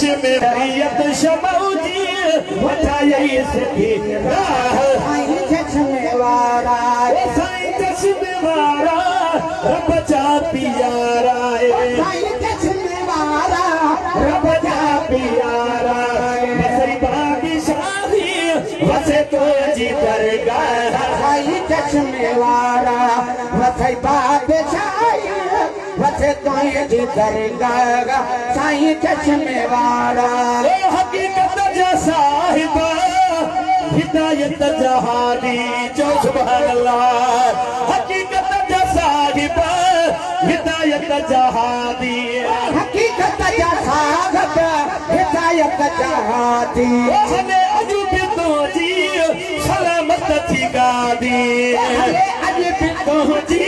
चश्मे शरीयत शमौजी वठाई सके साईं चश्मे वारा साईं चश्मे वारा रब जा प्यारा साईं चश्मे वारा रब जा प्यारा बसई बादशाही वसे तो जी दरगाह साईं चश्मे वारा वसे बादशाही वसे तो जी दरगाह साईं चश्मे वारा हकीकत जा साहिबा हिदायत जहादी जो सुभान अल्लाह हकीकत जा साहिबा हिदायत जहादी हकीकत जा साहिब हिदायत जहादी हमें अजूबे तो जी सलामत थी गादी अजूबे तो जी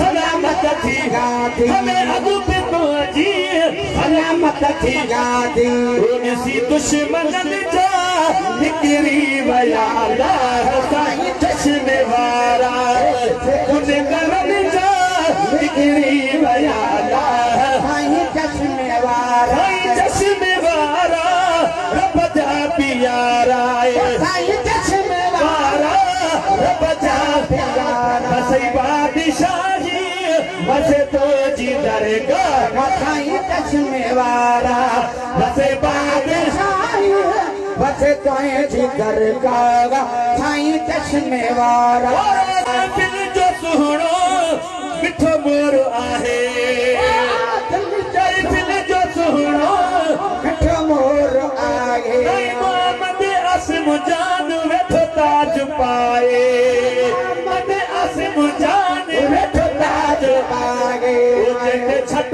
सलामत थी गादी हमें अजूबे तो जी सलामत थी गादी उनसी दुश्मनन जा निकली वया साईं चश्मे वारा उन करन जा निकली वया साईं चश्मे वारा रब जा प्यारा साईं चश्मे वारा रब जा प्यारा सही बादशाही वसे तो जी दरगाह साईं चश्मे वारा वसे बादशाही वसे तो जी दरगाह साईं चश्मे वारा दिल जो सुहणो मिठो मोर आहे दिल जो सुहणो मिठो मोर आहे मोहम्मद आसिम जान वेठो ताज पाए मोहम्मद आसिम जान वेठो ताज पाए छट